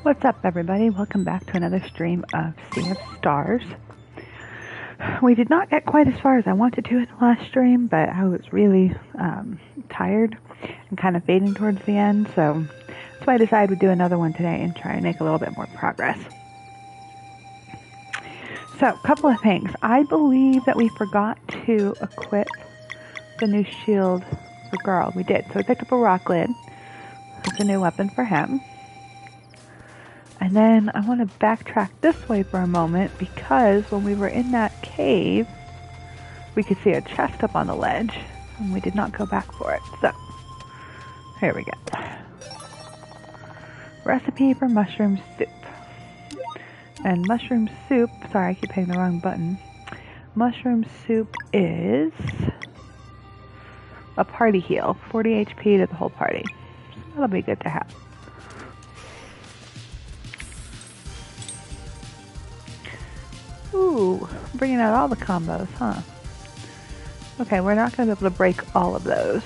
What's up, everybody? Welcome back to another stream of Sea of Stars. We did not get quite as far as I wanted to in the last stream, but I was really tired and kind of fading towards the end, so that's why I decided we'd do another one today and try and make a little bit more progress. So, a couple of things. I believe that we forgot to equip the new shield for Garl. We did. So we picked up a rock lid. It's a new weapon for him. And then I want to backtrack this way for a moment because when we were in that cave, we could see a chest up on the ledge, and we did not go back for it. So, here we go. Recipe for mushroom soup. And mushroom soup, sorry, I keep hitting the wrong button. Mushroom soup is a party heal, 40 HP to the whole party. So that'll be good to have. Ooh, bringing out all the combos, huh? Okay, we're not going to be able to break all of those.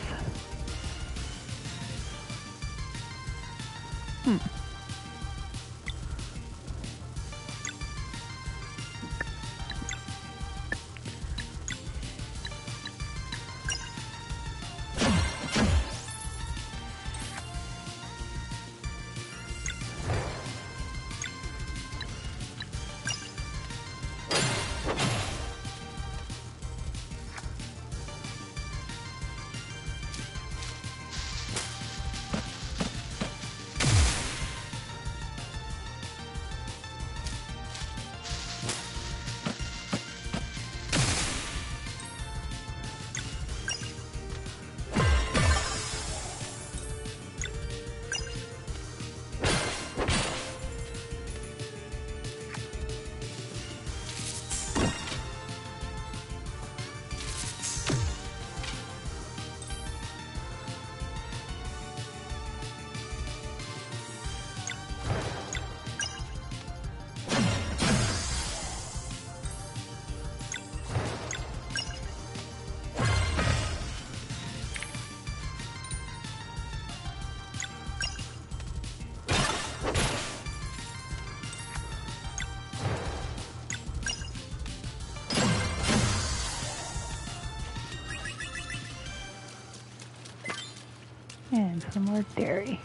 And some more dairy.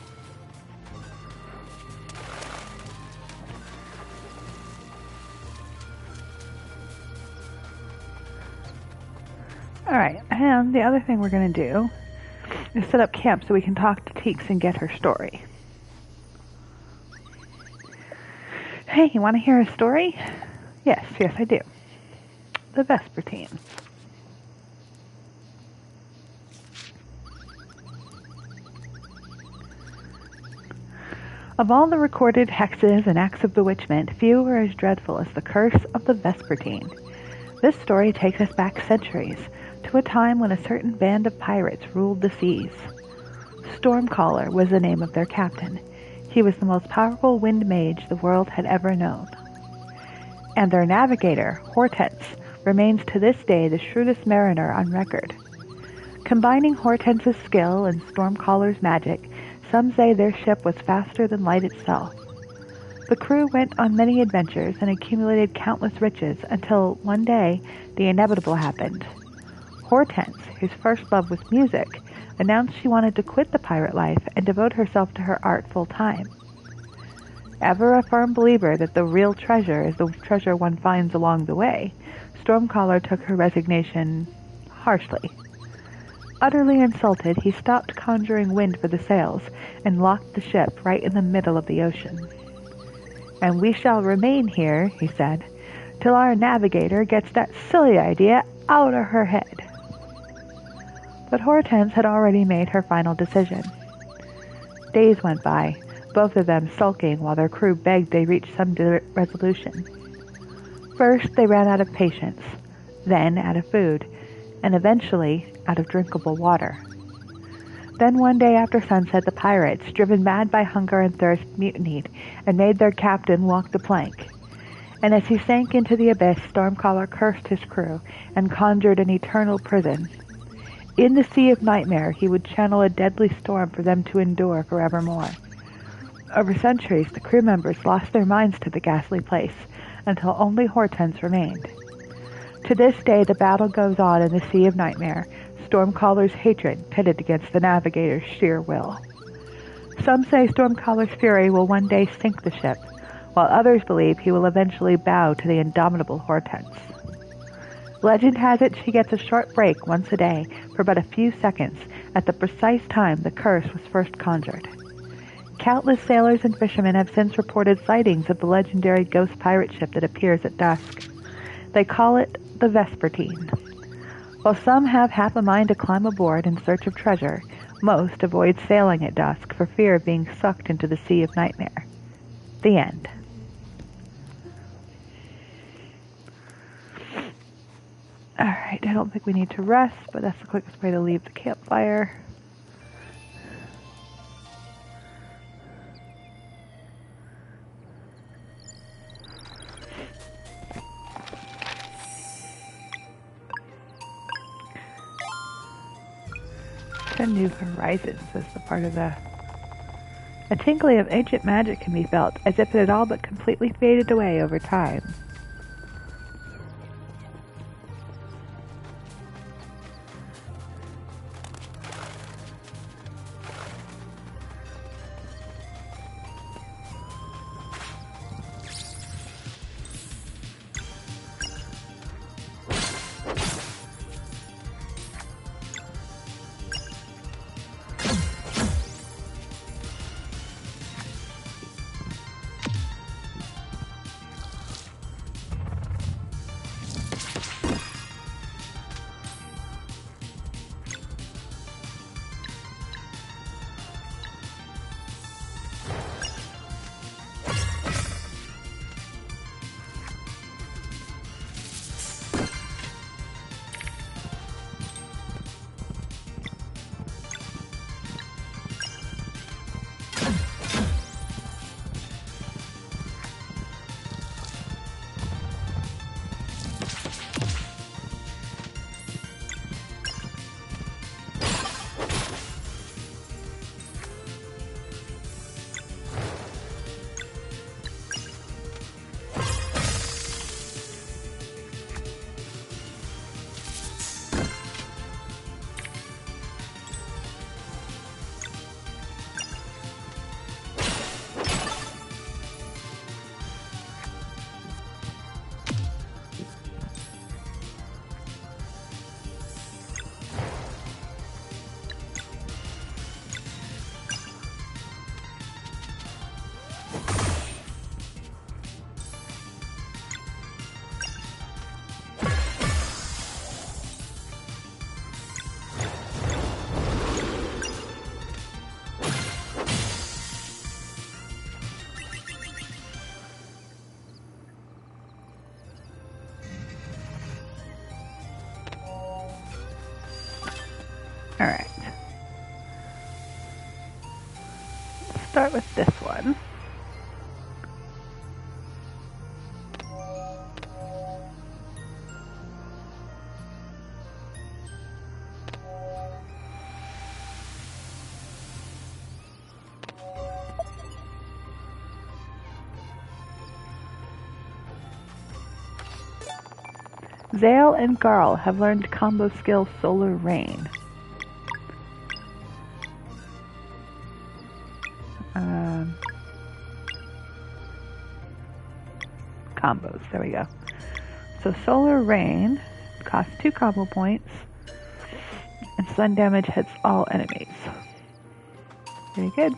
Alright, and the other thing we're going to do is set up camp so we can talk to Teeks and get her story. Hey, you want to hear a story? Yes, I do. The Vespertine. Of all the recorded hexes and acts of bewitchment, few are as dreadful as the curse of the Vespertine. This story takes us back centuries, to a time when a certain band of pirates ruled the seas. Stormcaller was the name of their captain. He was the most powerful wind mage the world had ever known. And their navigator, Hortense, remains to this day the shrewdest mariner on record. Combining Hortense's skill and Stormcaller's magic, some say their ship was faster than light itself. The crew went on many adventures and accumulated countless riches until one day the inevitable happened. Hortense, whose first love was music, announced she wanted to quit the pirate life and devote herself to her art full time. Ever a firm believer that the real treasure is the treasure one finds along the way, Stormcaller took her resignation harshly. Utterly insulted, he stopped conjuring wind for the sails and locked the ship right in the middle of the ocean. "And we shall remain here," he said, "till our navigator gets that silly idea out of her head." But Hortense had already made her final decision. Days went by, both of them sulking while their crew begged they reach some resolution. First, they ran out of patience, then out of food, and eventually out of drinkable water. Then one day after sunset, the pirates, driven mad by hunger and thirst, mutinied and made their captain walk the plank. And as he sank into the abyss, Stormcaller cursed his crew and conjured an eternal prison. In the Sea of Nightmare, he would channel a deadly storm for them to endure forevermore. Over centuries, the crew members lost their minds to the ghastly place, until only Hortense remained. To this day, the battle goes on in the Sea of Nightmare, Stormcaller's hatred pitted against the Navigator's sheer will. Some say Stormcaller's fury will one day sink the ship, while others believe he will eventually bow to the indomitable Hortense. Legend has it she gets a short break once a day for but a few seconds at the precise time the curse was first conjured. Countless sailors and fishermen have since reported sightings of the legendary ghost pirate ship that appears at dusk. They call it the Vespertine. While some have half a mind to climb aboard in search of treasure, most avoid sailing at dusk for fear of being sucked into the Sea of Nightmare. The end. Alright, I don't think we need to rest, but that's the quickest way to leave the campfire. New horizons is the part of the... A tinkling of ancient magic can be felt, as if it had all but completely faded away over time. Alright. Let's start with this one. Zale and Garl have learned combo skill Solar Rain. Combos, there we go. So Solar Rain costs 2 combo points, and stun damage hits all enemies. Very good.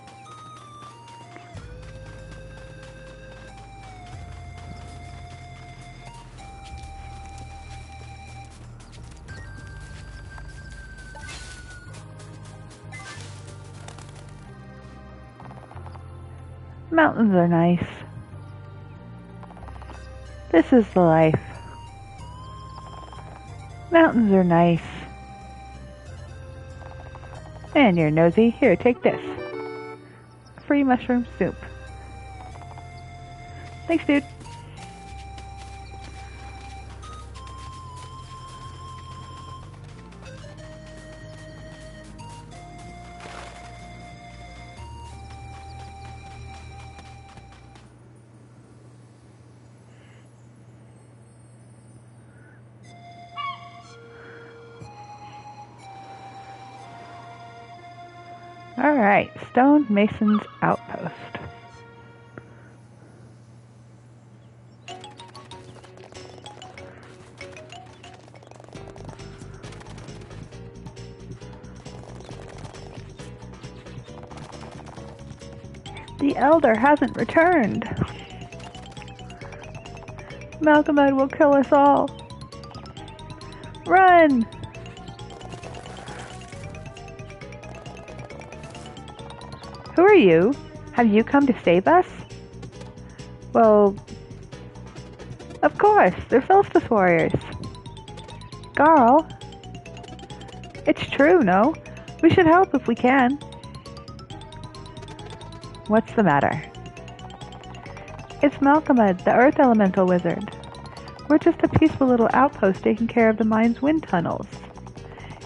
Mountains are nice. This is the life. Mountains are nice. And you're nosy. Here, take this. Free mushroom soup. Thanks, dude. Alright, Stone Mason's Outpost. The Elder hasn't returned. Malkomud will kill us all. Run! Who are you? Have you come to save us? Well, of course, they're Solstice Warriors. Garl? It's true, no? We should help if we can. What's the matter? It's Malkomud, the Earth Elemental Wizard. We're just a peaceful little outpost taking care of the mine's wind tunnels.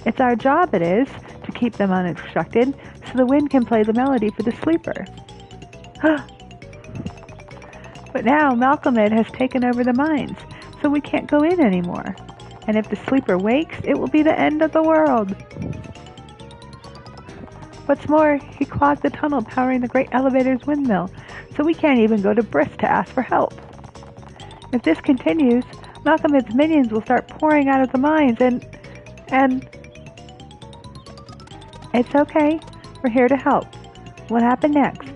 It's our job, it is, to keep them unobstructed so the wind can play the melody for the sleeper. But now Malkomud has taken over the mines, so we can't go in anymore. And if the sleeper wakes, it will be the end of the world. What's more, he clogged the tunnel powering the Great Elevator's windmill, so we can't even go to Briss to ask for help. If this continues, Malkomud's minions will start pouring out of the mines and... It's okay. We're here to help. What happened next?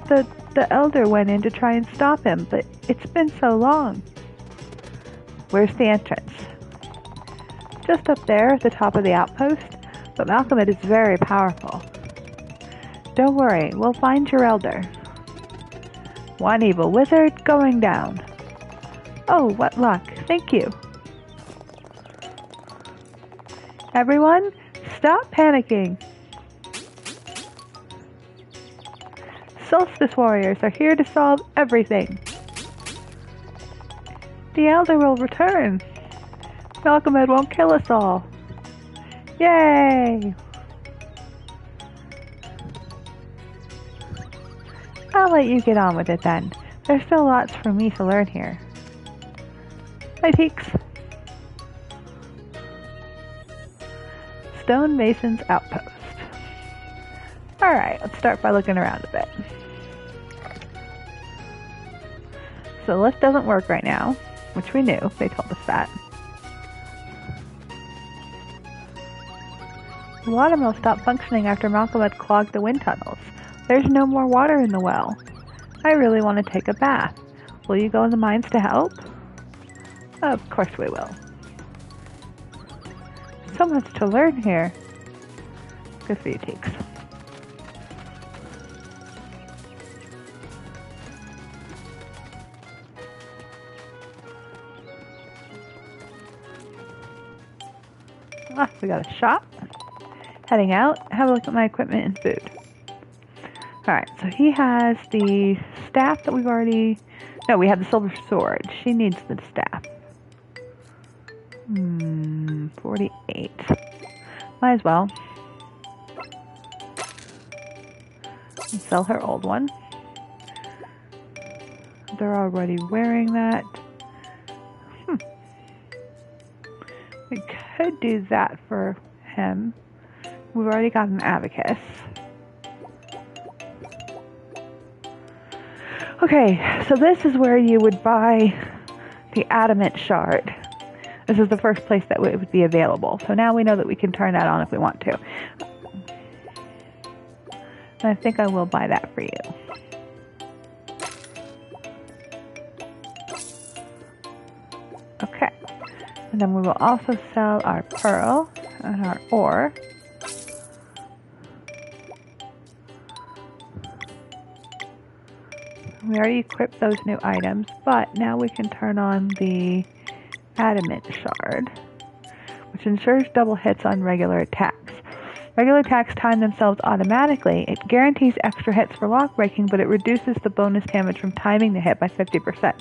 The Elder went in to try and stop him, but it's been so long. Where's the entrance? Just up there at the top of the outpost, but Malkomud is very powerful. Don't worry, we'll find your Elder. One evil wizard going down. Oh, what luck. Thank you. Everyone, stop panicking. Solstice Warriors are here to solve everything. The Elder will return. Malkomud won't kill us all. Yay! I'll let you get on with it then. There's still lots for me to learn here. Bye, Teaks. Stone Mason's Outpost. Alright, let's start by looking around a bit. So the lift doesn't work right now, which we knew. They told us that. The watermill stopped functioning after Malkomud clogged the wind tunnels. There's no more water in the well. I really want to take a bath. Will you go in the mines to help? Of course we will. So much to learn here. Good for you, Teaks. Ah, we got a shop. Heading out, have a look at my equipment and food. Alright, so he has the staff that we've already... No, we have the silver sword. She needs the staff. 48. Might as well. And sell her old one. They're already wearing that. We could do that for him. We've already got an abacus. Okay, so this is where you would buy the adamant shard. This is the first place that it would be available. So now we know that we can turn that on if we want to. And I think I will buy that for you. Okay. And then we will also sell our pearl and our ore. We already equipped those new items, but now we can turn on the adamant shard, which ensures double hits on regular attacks. Regular attacks time themselves automatically. It guarantees extra hits for lock breaking, but it reduces the bonus damage from timing the hit by 50%.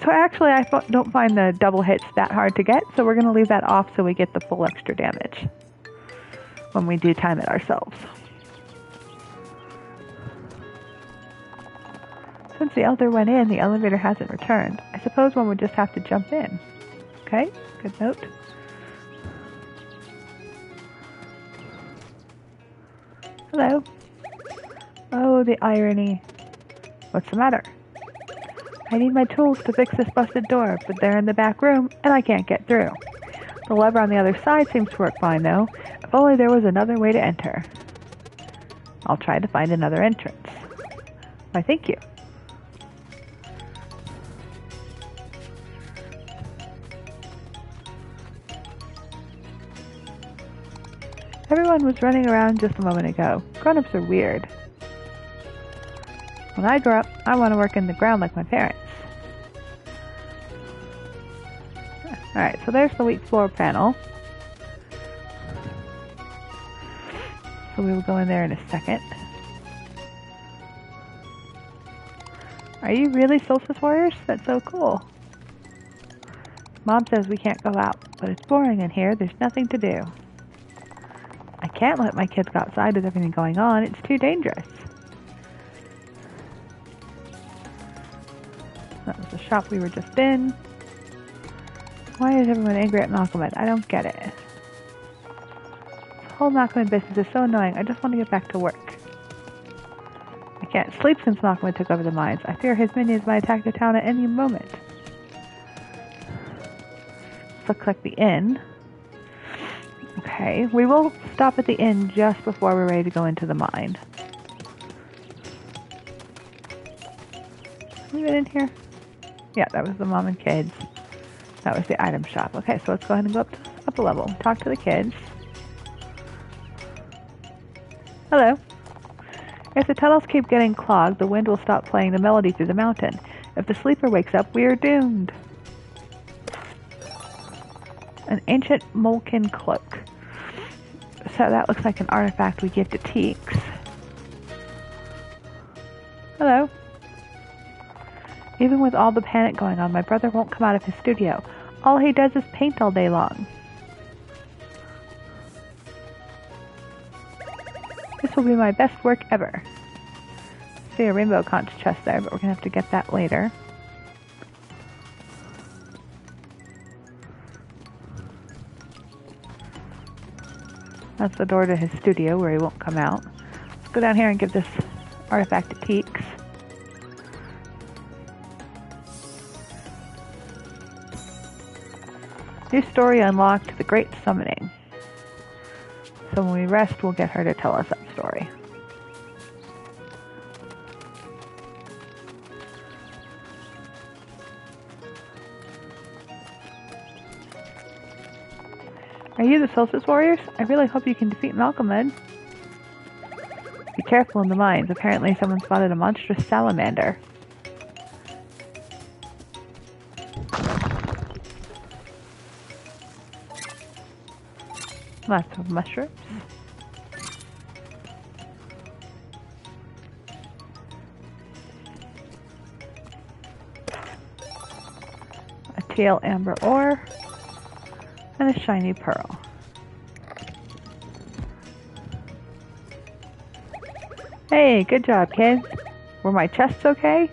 So actually, I don't find the double hits that hard to get, so we're going to leave that off so we get the full extra damage when we do time it ourselves. Since the Elder went in, the elevator hasn't returned. I suppose one would just have to jump in. Okay, good note. Hello. Oh, the irony. What's the matter? I need my tools to fix this busted door, but they're in the back room, and I can't get through. The lever on the other side seems to work fine, though. If only there was another way to enter. I'll try to find another entrance. Why, thank you. Everyone was running around just a moment ago. Grown-ups are weird. When I grow up, I want to work in the ground like my parents. Alright, so there's the weak floor panel. So we will go in there in a second. Are you really Solstice Warriors? That's so cool. Mom says we can't go out, but it's boring in here. There's nothing to do. I can't let my kids go outside with everything going on. It's too dangerous. That was the shop we were just in. Why is everyone angry at Malcolm? I don't get it. This whole Malcolm business is so annoying. I just want to get back to work. I can't sleep since Malcolm took over the mines. I fear his minions might attack the town at any moment. This looks like the inn. Okay, we will stop at the inn just before we're ready to go into the mine. Have we been in here? Yeah, that was the mom and kids. That was the item shop. Okay, so let's go ahead and go up a level. Talk to the kids. Hello. If the tunnels keep getting clogged, the wind will stop playing the melody through the mountain. If the sleeper wakes up, we are doomed. An ancient Molken cloak. So that looks like an artifact we give to Teeks. Hello. Even with all the panic going on, my brother won't come out of his studio. All he does is paint all day long. This will be my best work ever. See a rainbow conch chest there, but we're going to have to get that later. That's the door to his studio where he won't come out. Let's go down here and give this artifact to Teeks. New story unlocked, the Great Summoning. So when we rest, we'll get her to tell us that story. Are you the Solstice Warriors? I really hope you can defeat Malcolm. Be careful in the mines. Apparently someone spotted a monstrous salamander. Lots of mushrooms. A teal amber ore. And a shiny pearl. Hey, good job, kids. Were my chests okay?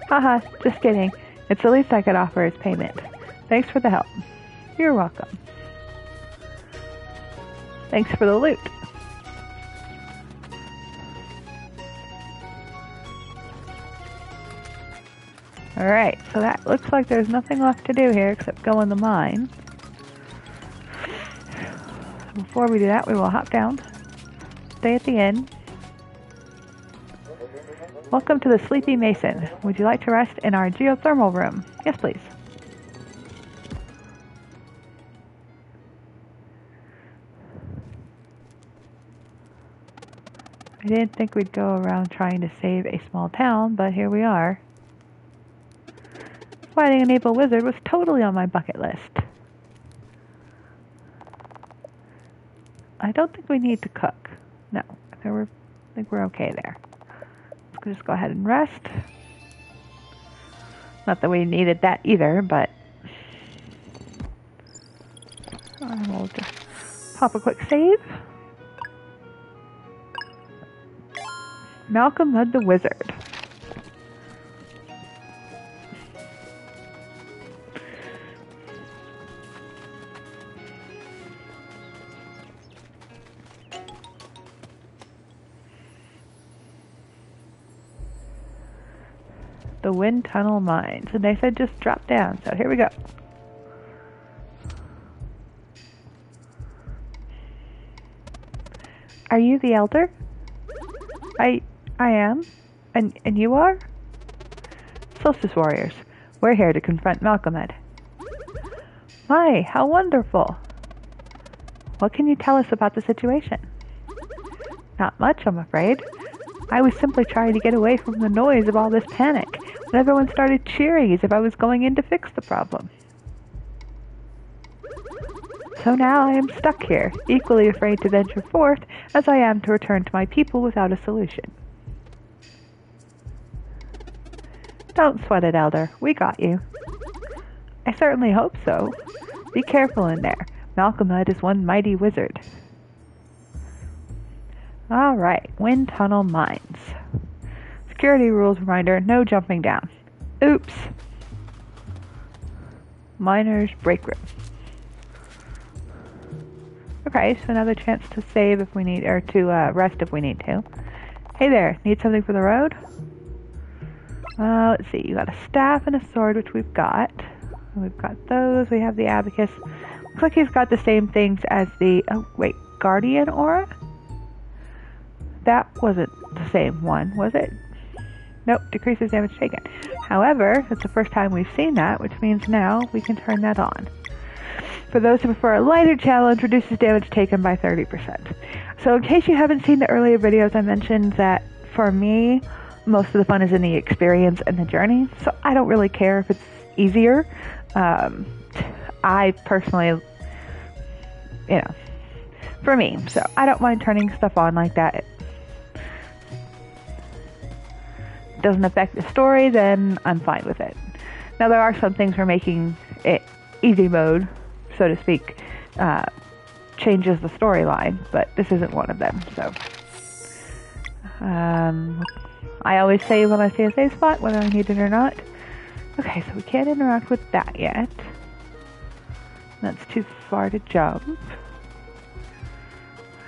Haha, just kidding. It's the least I could offer as payment. Thanks for the help. You're welcome. Thanks for the loot. Alright, so that looks like there's nothing left to do here except go in the mine. Before we do that, we will hop down, stay at the inn. Welcome to the Sleepy Mason. Would you like to rest in our geothermal room? Yes, please. I didn't think we'd go around trying to save a small town, but here we are. Fighting an evil wizard was totally on my bucket list. I don't think we need to cook. No, I think we're okay there. Let's just go ahead and rest. Not that we needed that either, but we'll just pop a quick save. Malcolm Mudd the Wizard. the wind tunnel mines. And they said just drop down, so here we go. Are you the elder? I am. And you are? Solstice warriors. We're here to confront Malcolmed. My, how wonderful. What can you tell us about the situation? Not much, I'm afraid. I was simply trying to get away from the noise of all this panic, when everyone started cheering as if I was going in to fix the problem. So now I am stuck here, equally afraid to venture forth as I am to return to my people without a solution. Don't sweat it, Elder. We got you. I certainly hope so. Be careful in there. Malcolmed is one mighty wizard. Alright, wind tunnel mines. Security rules reminder, no jumping down. Oops. Miners break room. Okay, so another chance to save if we need, or to rest if we need to. Hey there, need something for the road? Let's see, you got a staff and a sword, which we've got. We've got those, we have the abacus. Looks like he's got the same things as the, oh wait, guardian aura? That wasn't the same one, was it? Nope, decreases damage taken. However, it's the first time we've seen that, which means now we can turn that on. For those who prefer a lighter challenge, reduces damage taken by 30%. So in case you haven't seen the earlier videos, I mentioned that for me, most of the fun is in the experience and the journey, so I don't really care if it's easier. I personally, you know, for me, so I don't mind turning stuff on like that. It doesn't affect the story, then I'm fine with it. Now there are some things for making it easy mode, so to speak, changes the storyline, but this isn't one of them, so. I always save when I see a save spot, whether I need it or not. Okay, so we can't interact with that yet. That's too far to jump.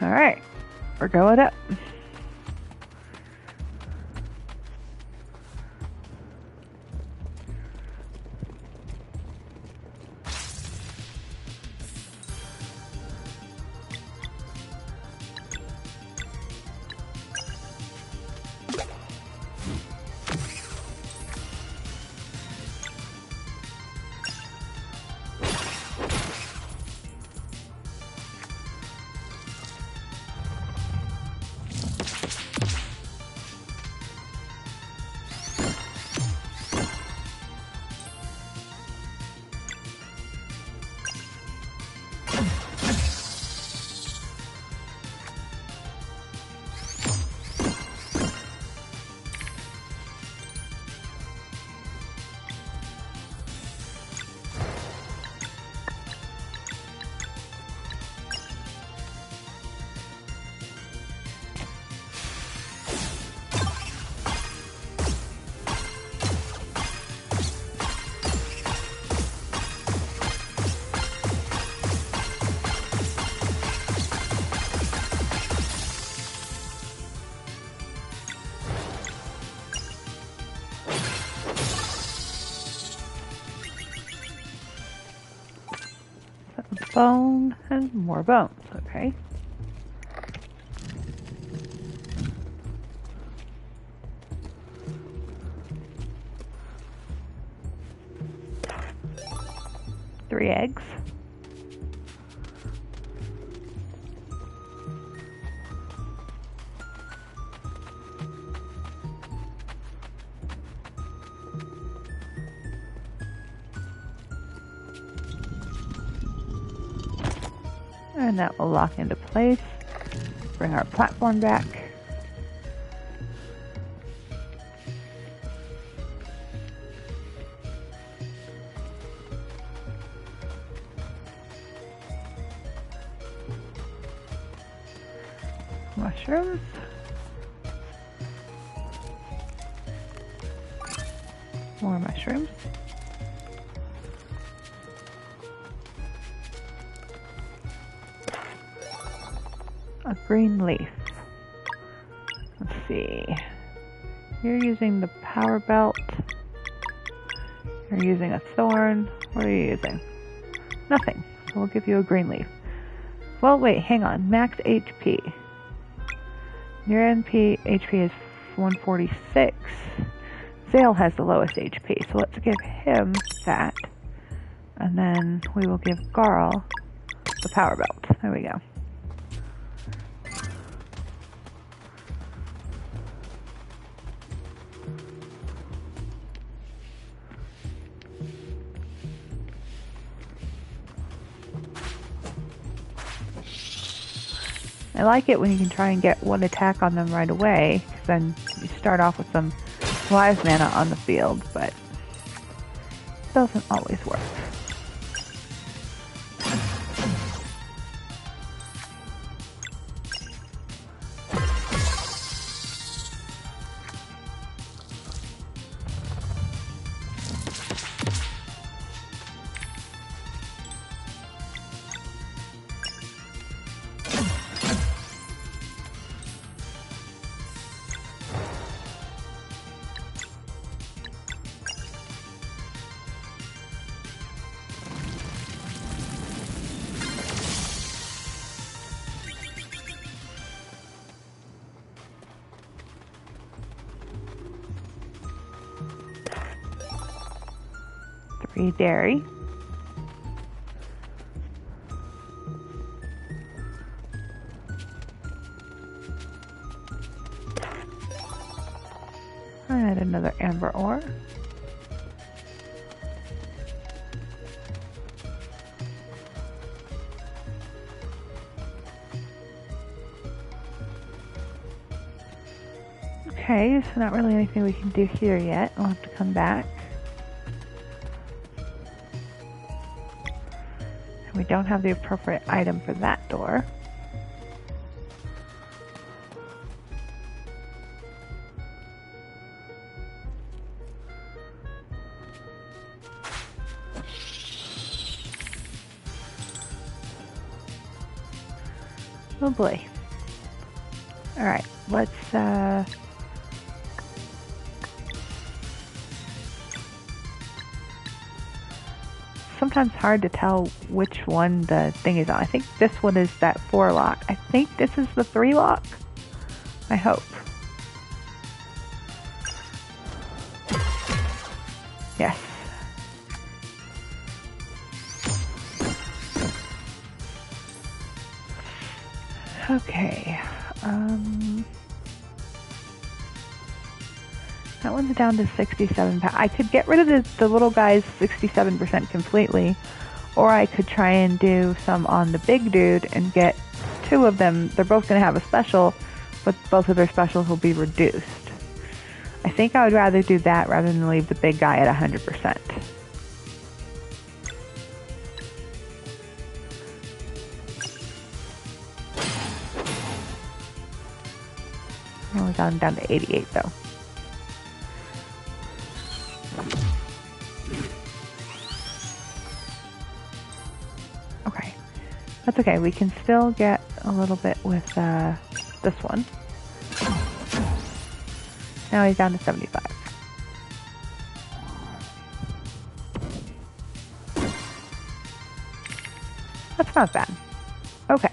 Alright, we're going up. Bone and more bones, okay. Three eggs. And that will lock into place. Bring our platform back. Mushrooms. More mushrooms. A green leaf. Let's see. You're using the power belt. You're using a thorn. What are you using? Nothing. So we'll give you a green leaf. Well, wait, hang on. Max HP. Your HP is 146. Zale has the lowest HP, so let's give him that. And then we will give Garl the power belt. There we go. I like it when you can try and get one attack on them right away, because then you start off with some live mana on the field, but it doesn't always work. Dairy. And another amber ore. Okay, so not really anything we can do here yet. I'll have to come back. We don't have the appropriate item for that door. Oh boy. Alright, let's sometimes hard to tell which one the thing is on. I think this one is that 4 lock. I think this is the 3 lock. I hope. Yes. Okay. That one's down to 67 pounds. I could get rid of the little guy's 67% completely, or I could try and do some on the big dude and get 2 of them. They're both going to have a special, but both of their specials will be reduced. I think I would rather do that rather than leave the big guy at 100%. I only got him down to 88 though. Okay, that's okay. We can still get a little bit with this one. Now he's down to 75. That's not bad. Okay.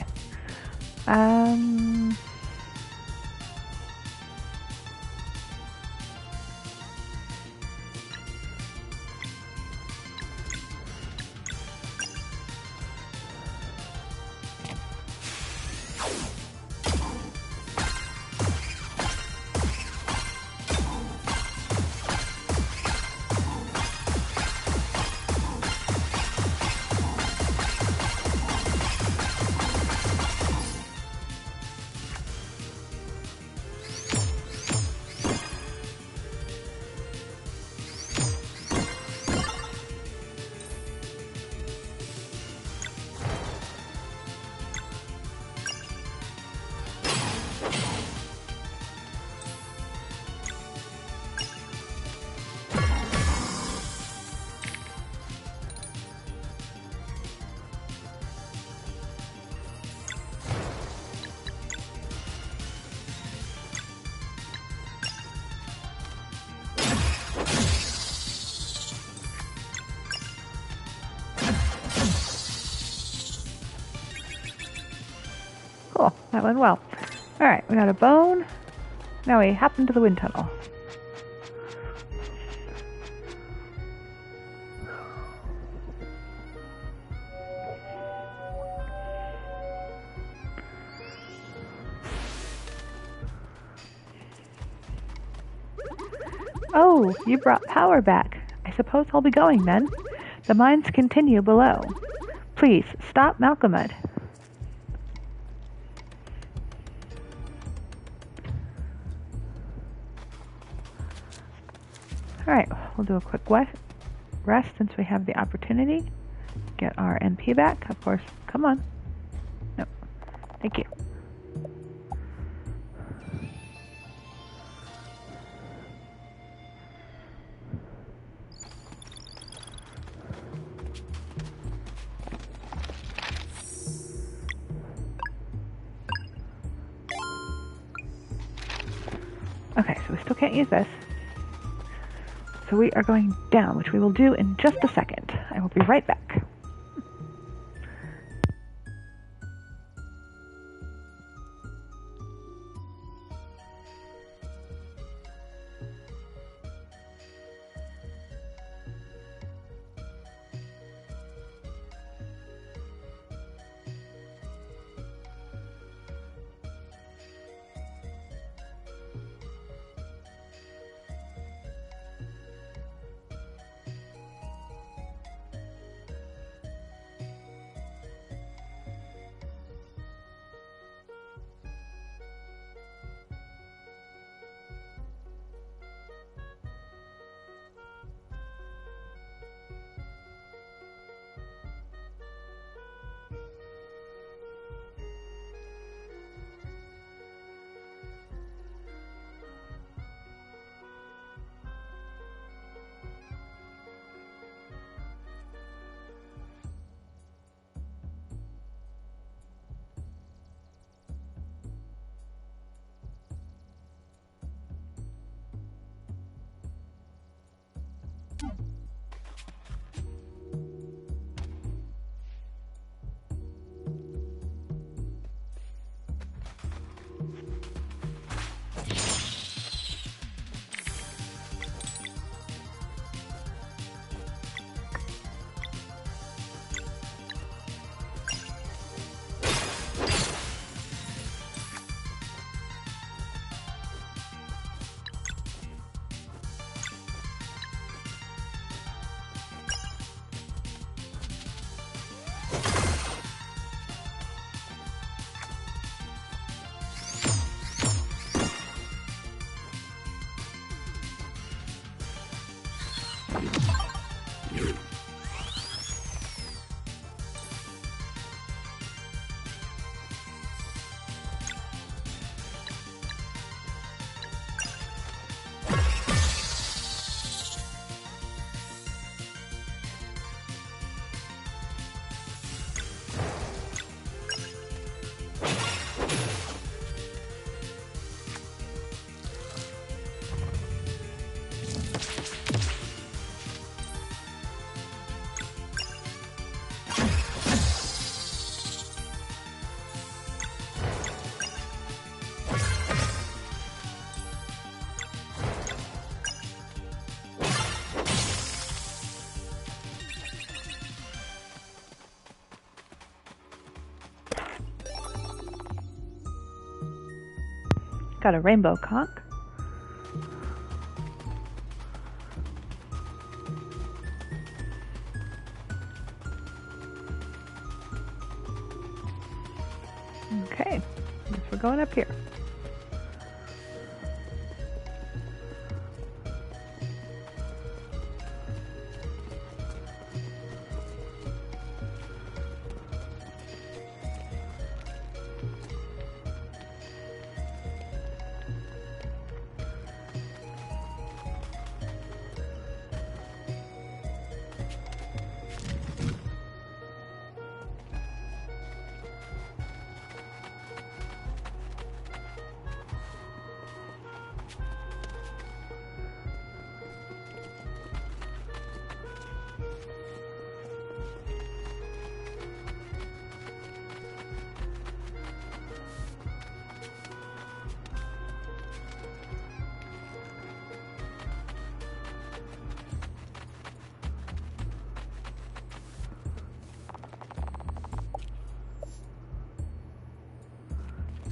Cool. That went well. Alright, we got a bone. Now we hop into the wind tunnel. Oh, you brought power back. I suppose I'll be going then. The mines continue below. Please, stop Malkomud. Alright, we'll do a quick rest since we have the opportunity. Get our NP back, of course. Come on. No. Thank you. Okay, so we still can't use this. So we are going down, which we will do in just a second. I will be right back. Got a rainbow conch. Okay, guess we're going up here.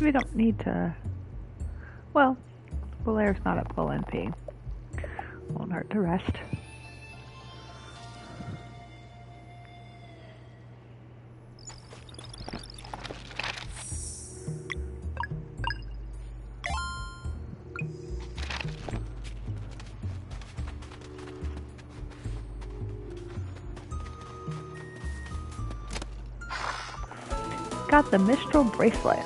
We don't need to... Well, Valaire's not at full NP. Won't hurt to rest. Got the Mistral Bracelet.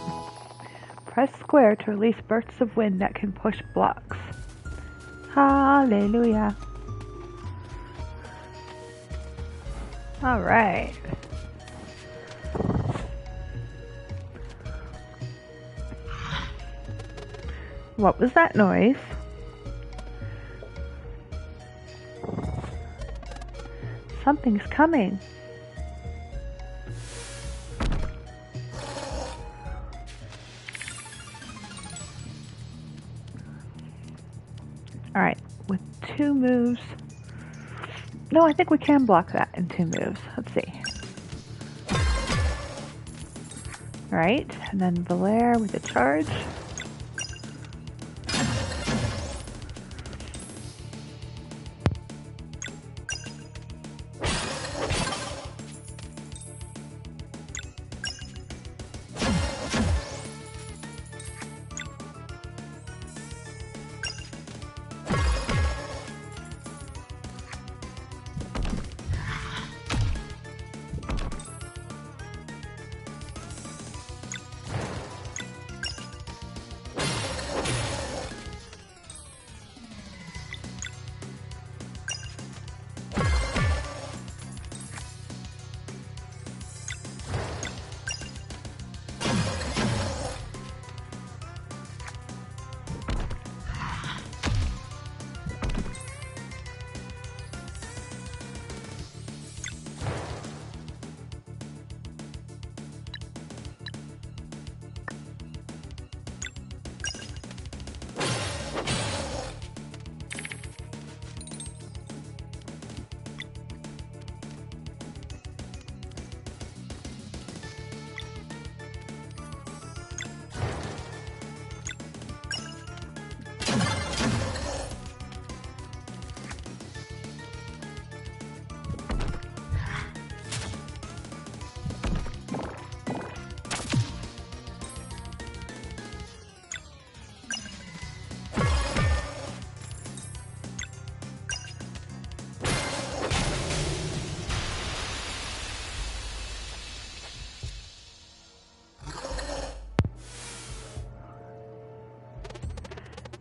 Press square to release bursts of wind that can push blocks. Hallelujah. Alright. What was that noise? Something's coming. Alright, with 2 moves. No, I think we can block that in 2 moves. Let's see. Alright, and then Valaire with a charge.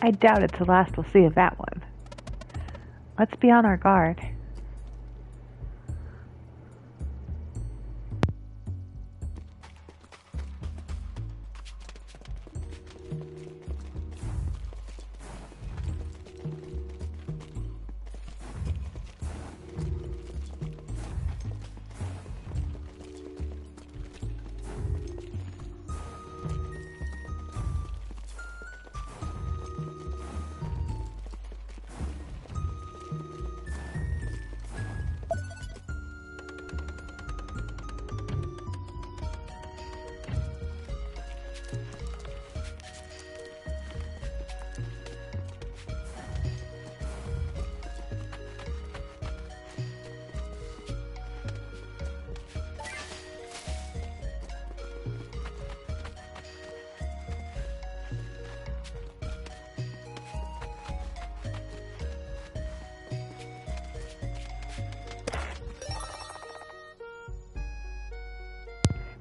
I doubt it's the last we'll see of that one. Let's be on our guard.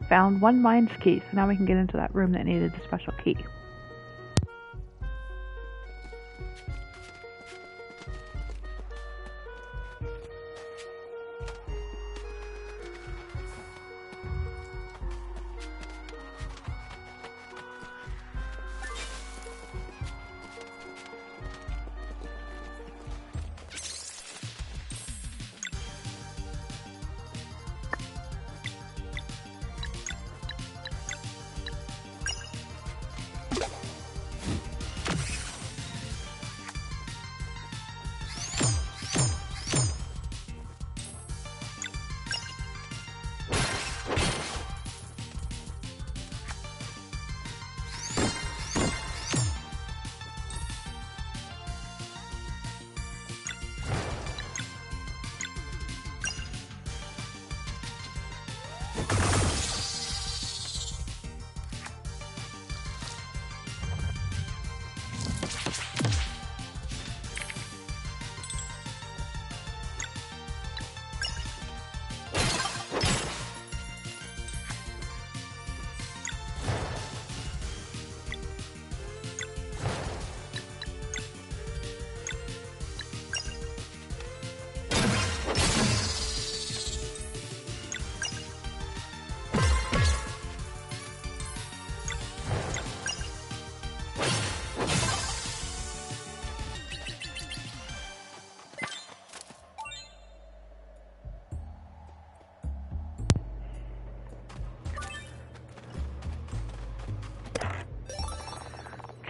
Found 1 Mind's key, so now we can get into that room that needed the special key.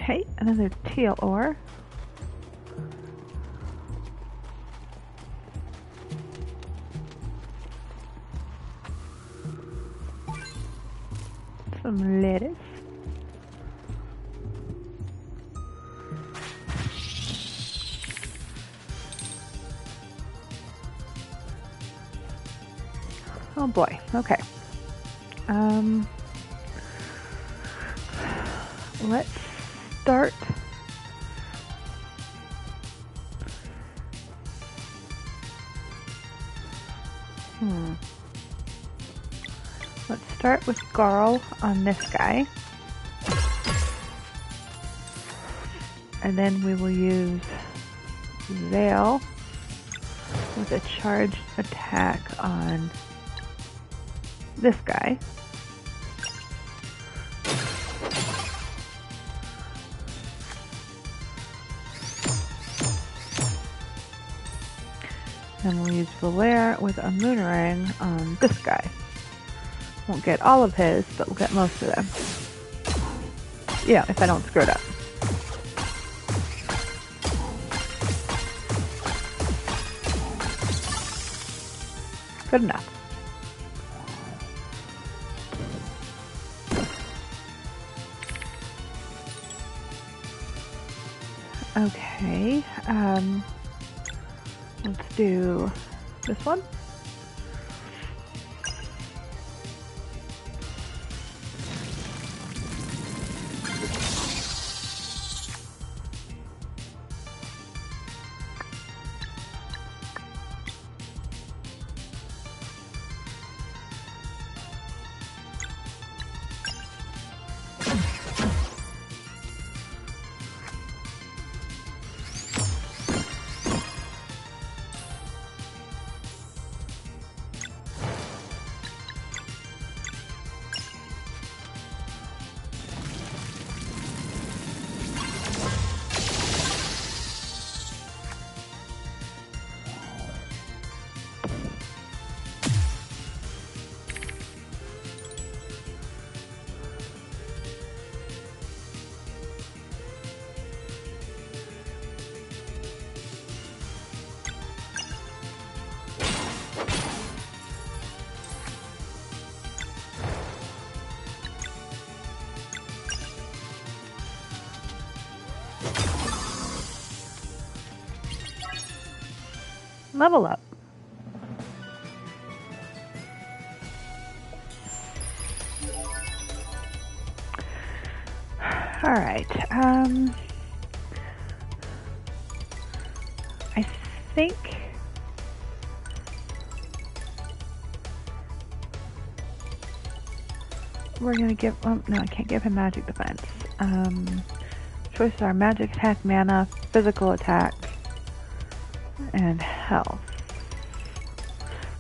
Okay, another teal ore. Some lettuce. Oh boy, okay. Let's start. Let's start with Garl on this guy. And then we will use Veil with a charged attack on this guy. And we'll use Valere with a Moonerang on this guy. Won't get all of his, but we'll get most of them. Yeah, if I don't screw it up. Good enough. Okay, let's do this one. Level up. Alright, I think we're gonna give, oh, no, I can't give him magic defense. Choices are magic attack, mana, physical attack, and health.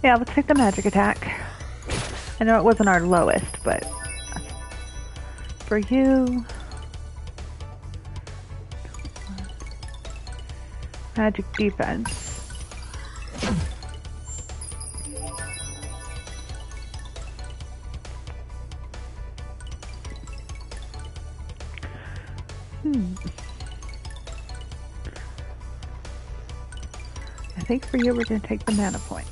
Yeah, let's take the magic attack. I know it wasn't our lowest, but for you, magic defense. I think for you we're going to take the mana point.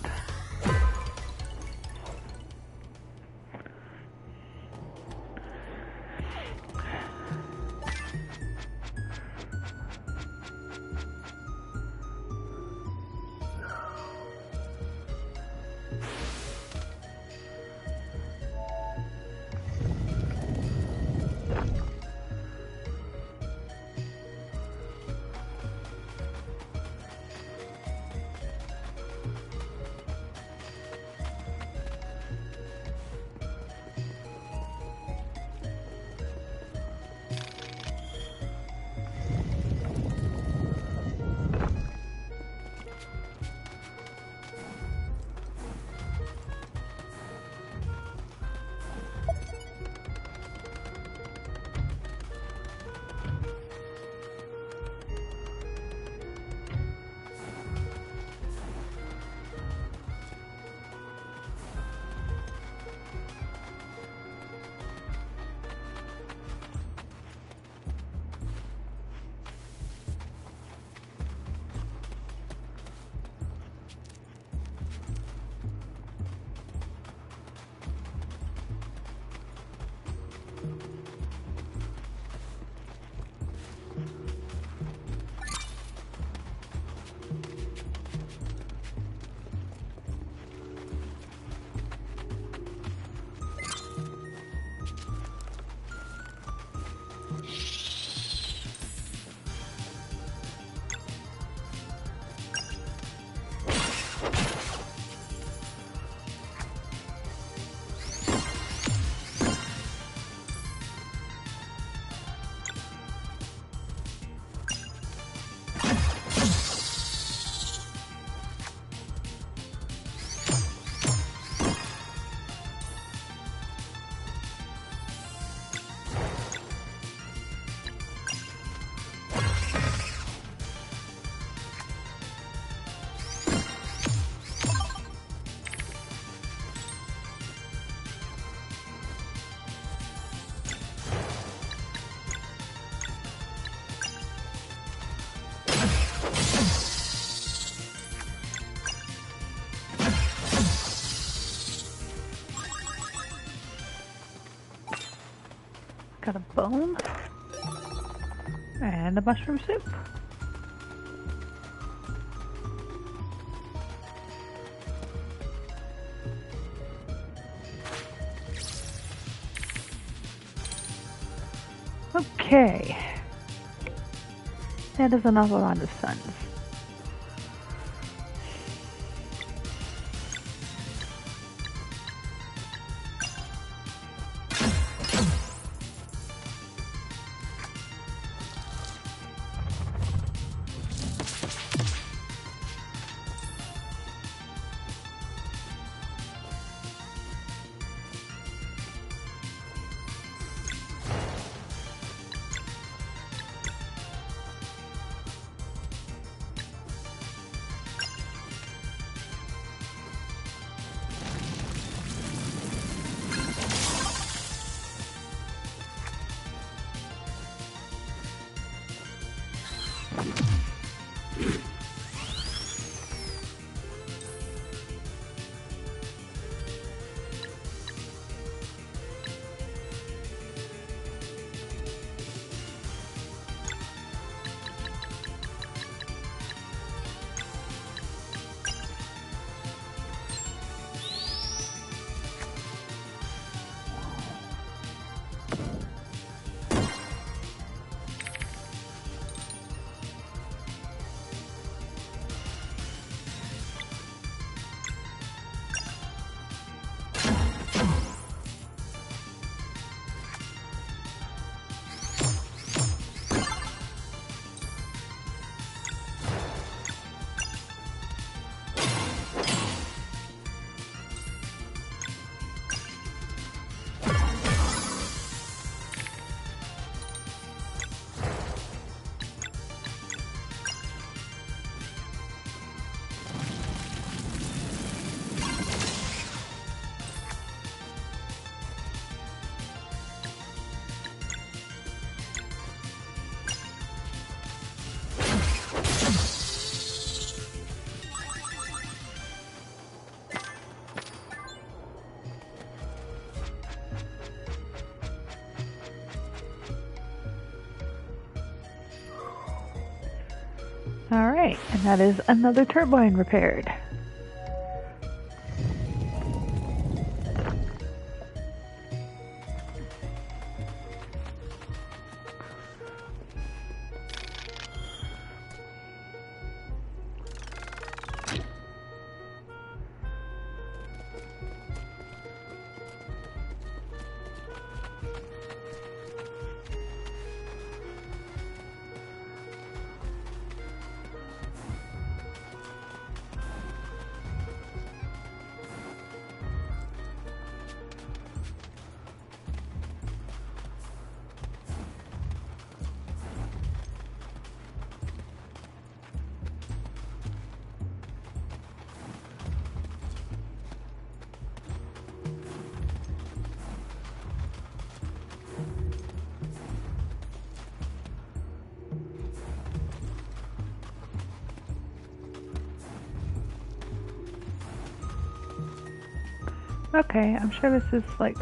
Got a bone and a mushroom soup. Okay. That is another round of suns. Alright, and that is another turbine repaired. Okay, I'm sure this is like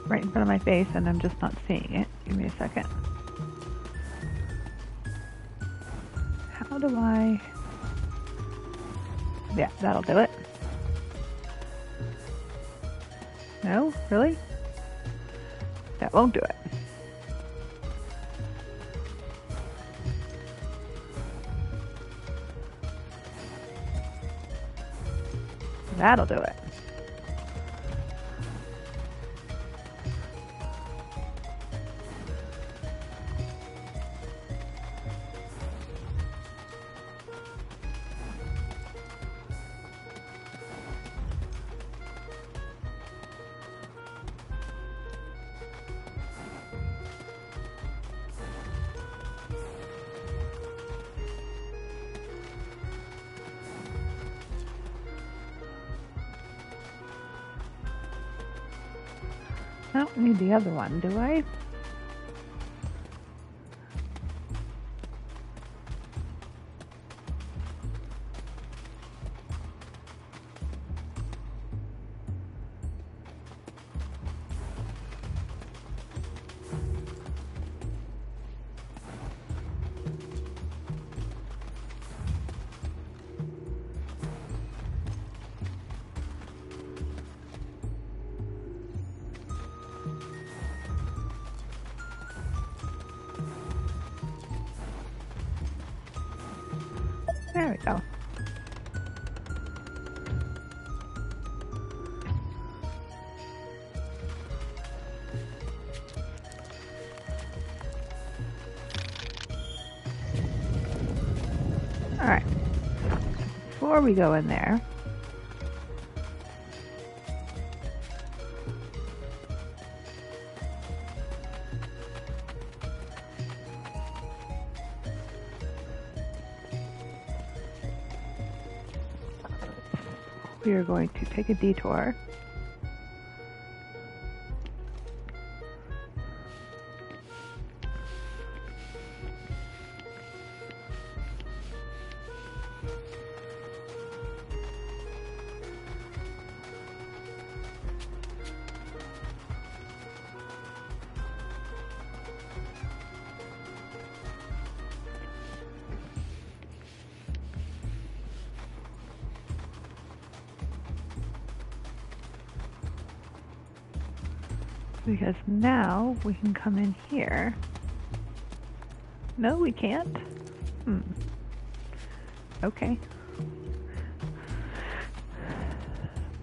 right in front of my face and I'm just not seeing it. Give me a second. How do I... Yeah, that'll do it. No? Really? That won't do it. That'll do it. I don't need the other one, do I? There we go. Alright. Before we go in there, we are going to take a detour. Because now we can come in here. No, we can't? Okay.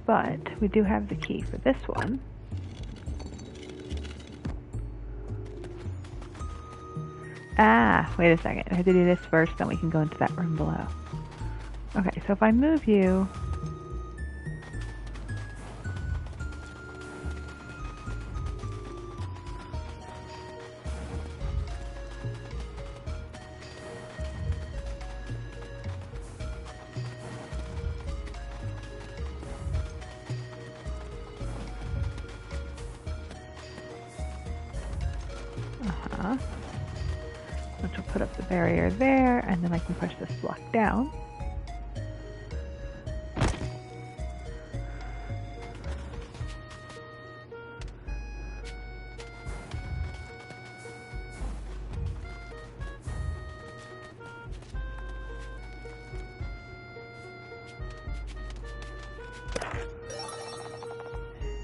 But we do have the key for this one. Ah, wait a second. I have to do this first, then we can go into that room below. Okay, so if I move you... Which will put up the barrier there, and then I can push this block down.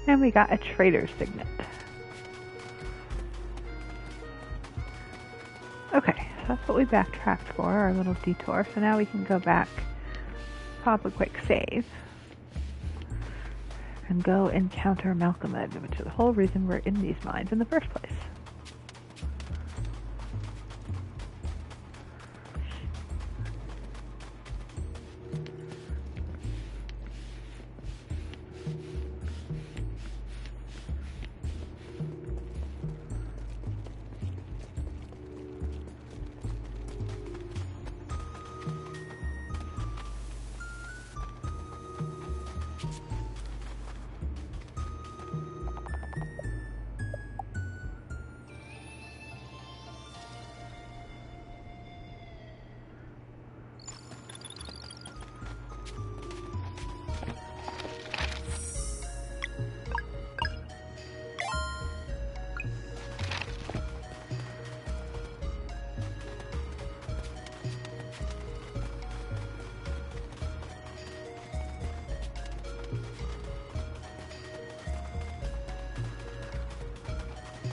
And we got a trader's signet. Okay, so that's what we backtracked for, our little detour. So now we can go back, pop a quick save, and go encounter Malcolmud, which is the whole reason we're in these mines in the first place.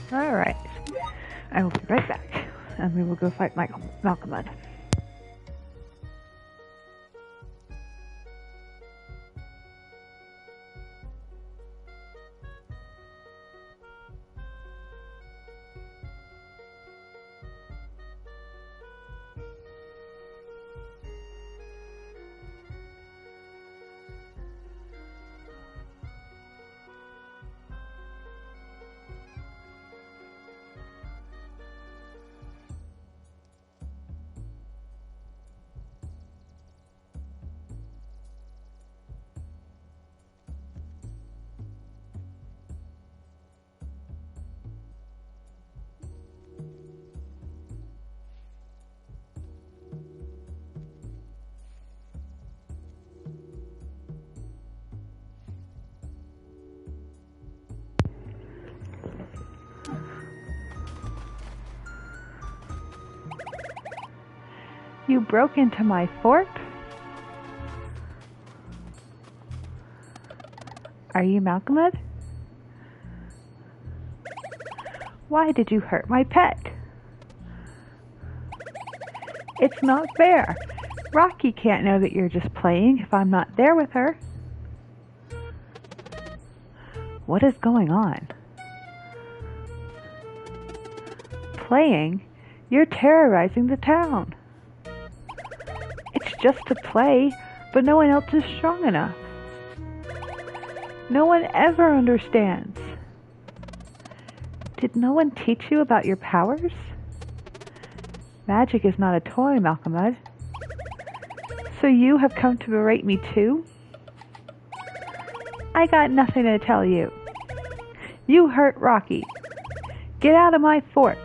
Alright, I will be right back, and we will go fight Malcolmud. You broke into my fort? Are you Malcolmud? Why did you hurt my pet? It's not fair. Rocky can't know that you're just playing if I'm not there with her. What is going on? Playing? You're terrorizing the town. It's just to play, but no one else is strong enough. No one ever understands. Did no one teach you about your powers? Magic is not a toy, Malcolmud. So you have come to berate me too? I got nothing to tell you. You hurt Rocky. Get out of my fort.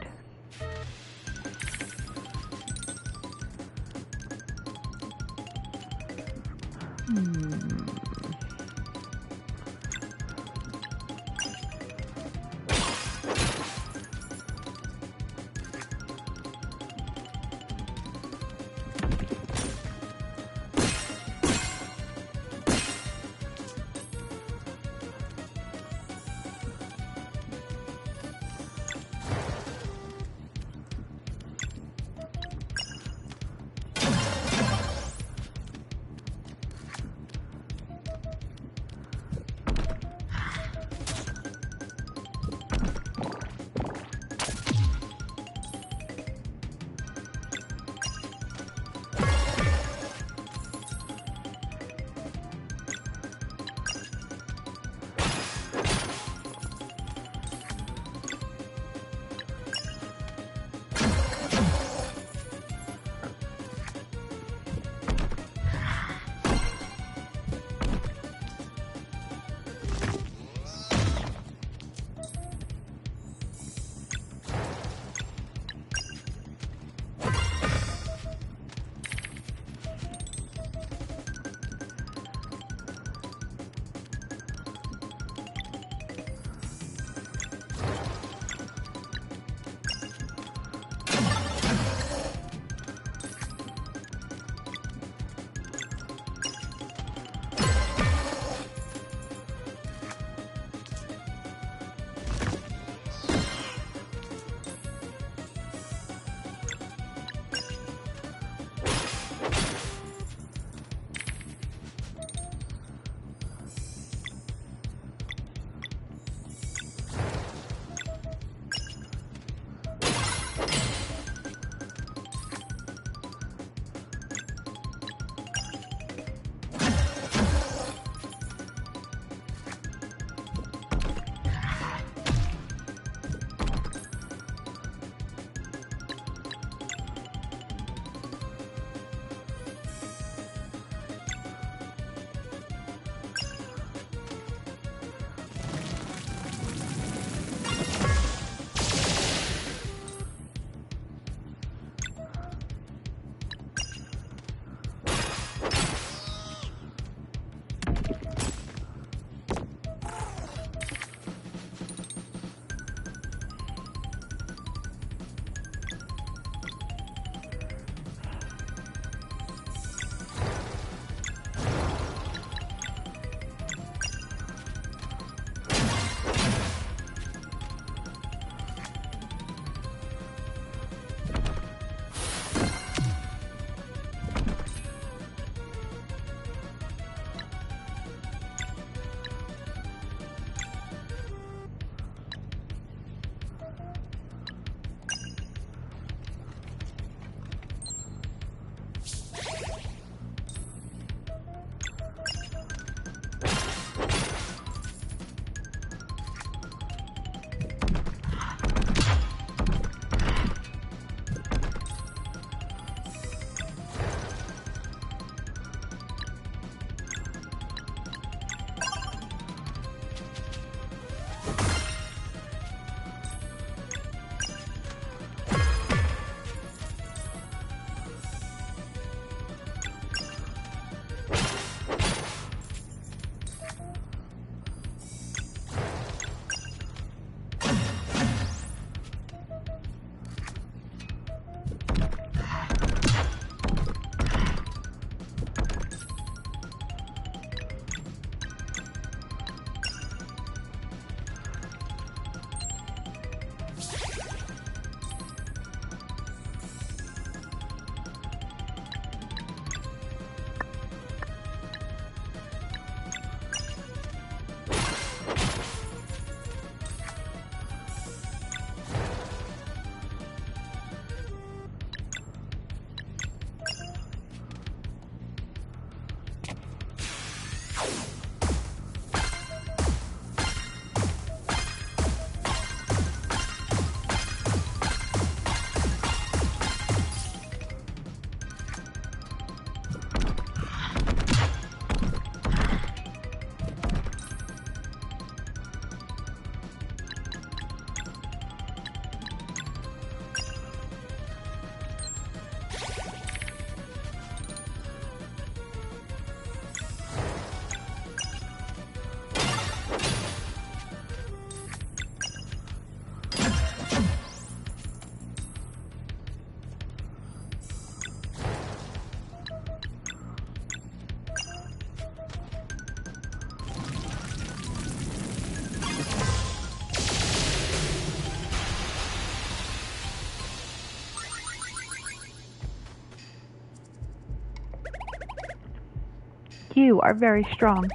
You are very strong.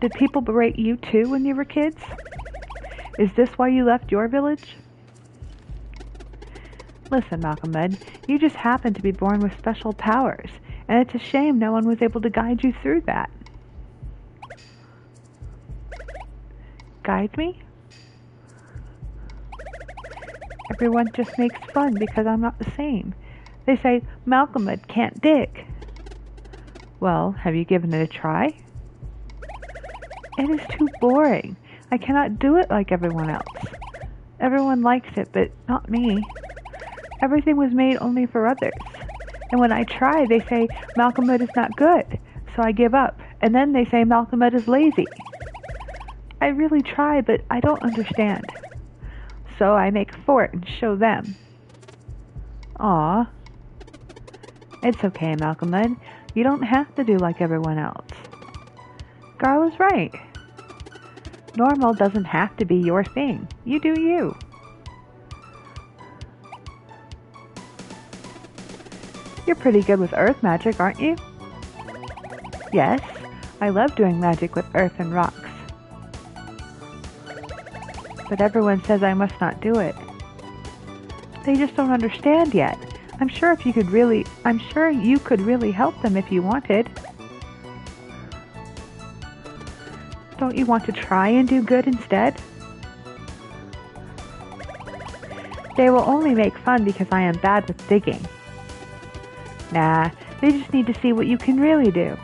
Did people berate you too when you were kids? Is this why you left your village? Listen, Malcolm, you just happened to be born with special powers, and it's a shame no one was able to guide you through that. Guide me? Everyone just makes fun because I'm not the same. They say, Malcolm can't dig. Well, have you given it a try? It is too boring. I cannot do it like everyone else. Everyone likes it, but not me. Everything was made only for others. And when I try, they say Malcolm is not good, so I give up. And then they say Malcolm is lazy. I really try, but I don't understand. So I make a fort and show them. Aw. It's okay, Malcolm. You don't have to do like everyone else. Garl is right. Normal doesn't have to be your thing. You do you. You're pretty good with earth magic, aren't you? Yes, I love doing magic with earth and rocks. But everyone says I must not do it. They just don't understand yet. I'm sure you could really help them if you wanted. Don't you want to try and do good instead? They will only make fun because I am bad with digging. Nah, they just need to see what you can really do.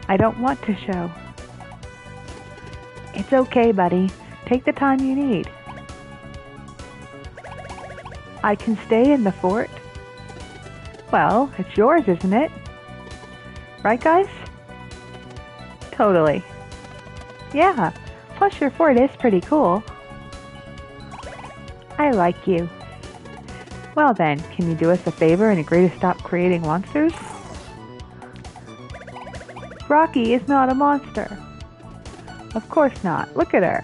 I don't want to show. It's okay, buddy. Take the time you need. I can stay in the fort. Well, it's yours, isn't it? Right, guys? Totally. Yeah, plus your fort is pretty cool. I like you. Well then, can you do us a favor and agree to stop creating monsters? Rocky is not a monster. Of course not. Look at her.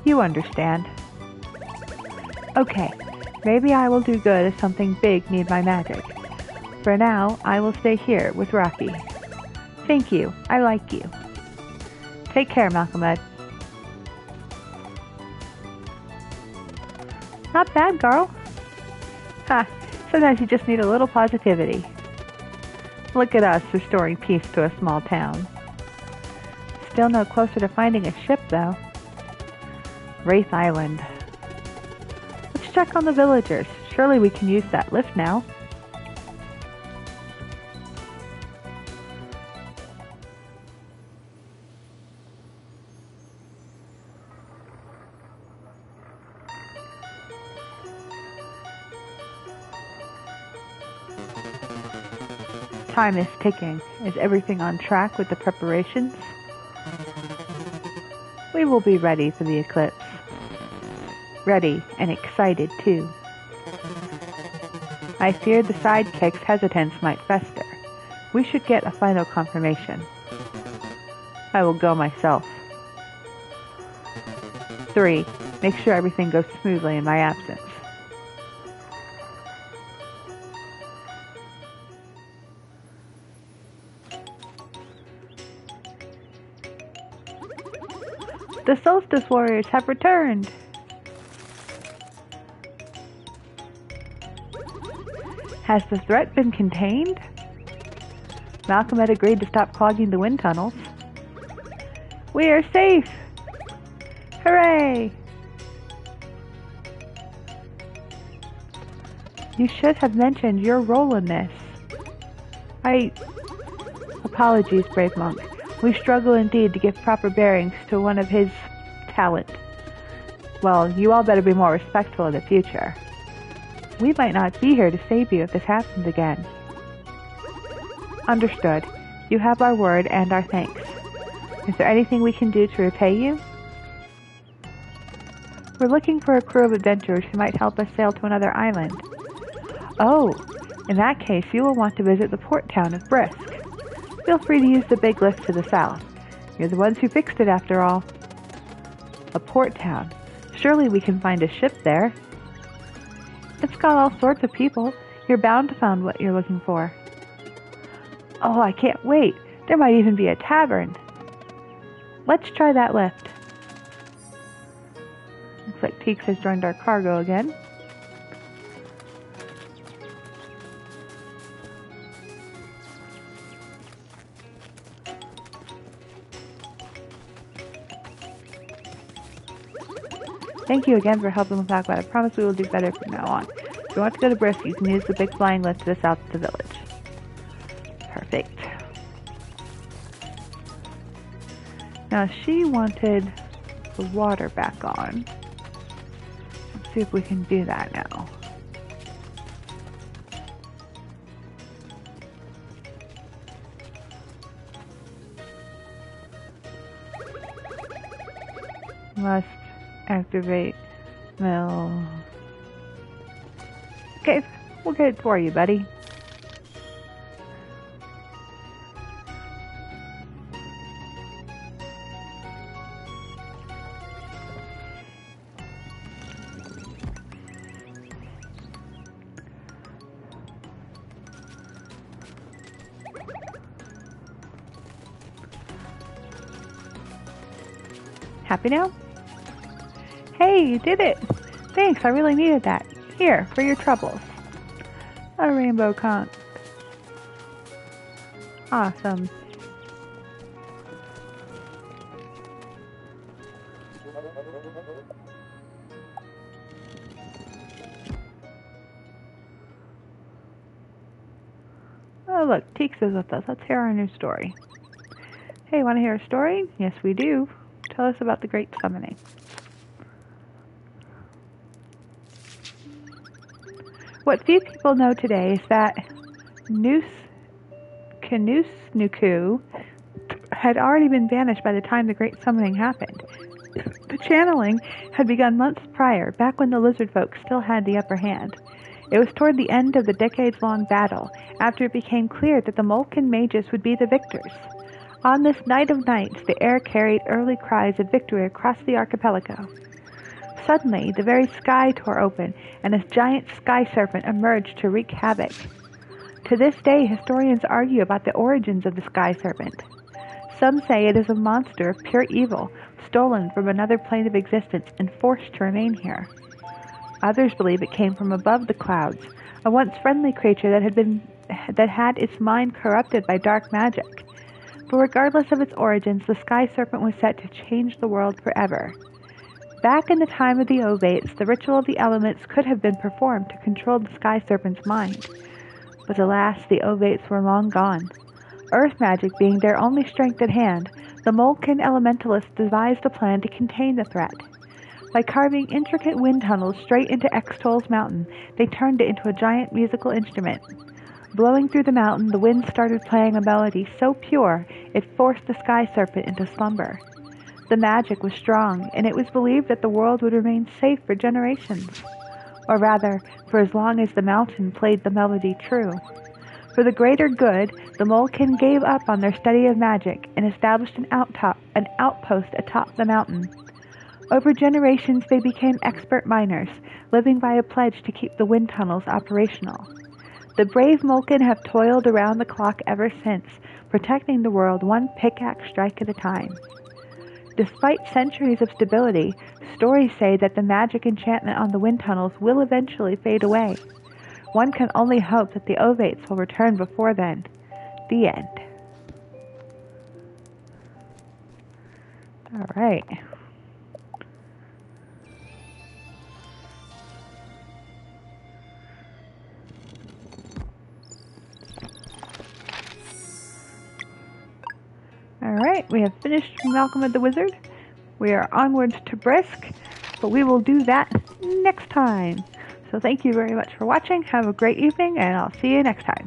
You understand. Okay, maybe I will do good if something big needs my magic. For now, I will stay here with Rocky. Thank you. I like you. Take care, Malcolm. Not bad, Garl. Ha, sometimes you just need a little positivity. Look at us restoring peace to a small town. Still no closer to finding a ship, though. Wraith Island. Let's check on the villagers. Surely we can use that lift now. Time is ticking. Is everything on track with the preparations? We will be ready for the eclipse. Ready and excited too. I feared the sidekick's hesitance might fester. We should get a final confirmation. I will go myself. 3. Make sure everything goes smoothly in my absence. The Solstice Warriors have returned! Has the threat been contained? Malcolm had agreed to stop clogging the wind tunnels. We are safe! Hooray! You should have mentioned your role in this. Apologies, brave monk. We struggle indeed to give proper bearings to one of his talent. Well, you all better be more respectful in the future. We might not be here to save you if this happens again. Understood. You have our word and our thanks. Is there anything we can do to repay you? We're looking for a crew of adventurers who might help us sail to another island. Oh, in that case you will want to visit the port town of Brisk. Feel free to use the big lift to the south. You're the ones who fixed it after all. A port town. Surely we can find a ship there. It's got all sorts of people. You're bound to find what you're looking for. Oh, I can't wait. There might even be a tavern. Let's try that lift. Looks like Teeks has joined our cargo again. Thank you again for helping with Aqua. I promise we will do better from now on. If you want to go to Brisk, you can use the big flying lift to the south of the village. Perfect. Now she wanted the water back on. Let's see if we can do that now. Must activate mill. Okay, we'll get it for you, buddy. Happy now? Hey, you did it! Thanks, I really needed that. Here, for your troubles. A rainbow conch. Awesome. Oh look, Teeks is with us. Let's hear our new story. Hey, want to hear a story? Yes, we do. Tell us about the Great Summoning. What few people know today is that Kanusnuku had already been banished by the time the Great Summoning happened. The channeling had begun months prior, back when the lizard folk still had the upper hand. It was toward the end of the decades-long battle, after it became clear that the Molken mages would be the victors. On this night of nights, the air carried early cries of victory across the archipelago. Suddenly, the very sky tore open, and a giant sky serpent emerged to wreak havoc. To this day, historians argue about the origins of the sky serpent. Some say it is a monster of pure evil, stolen from another plane of existence and forced to remain here. Others believe it came from above the clouds, a once friendly creature that had its mind corrupted by dark magic. But regardless of its origins, the sky serpent was set to change the world forever. Back in the time of the Ovates, the ritual of the elements could have been performed to control the sky serpent's mind. But alas, the Ovates were long gone. Earth magic being their only strength at hand, the Molken elementalists devised a plan to contain the threat. By carving intricate wind tunnels straight into Extol's mountain, they turned it into a giant musical instrument. Blowing through the mountain, the wind started playing a melody so pure it forced the sky serpent into slumber. The magic was strong, and it was believed that the world would remain safe for generations. Or rather, for as long as the mountain played the melody true. For the greater good, the Molken gave up on their study of magic and established an outpost atop the mountain. Over generations, they became expert miners, living by a pledge to keep the wind tunnels operational. The brave Molken have toiled around the clock ever since, protecting the world one pickaxe strike at a time. Despite centuries of stability, stories say that the magic enchantment on the wind tunnels will eventually fade away. One can only hope that the Ovates will return before then. The end. All right. Alright, we have finished Malcolm and the Wizard. We are onwards to Brisk, but we will do that next time. So thank you very much for watching. Have a great evening, and I'll see you next time.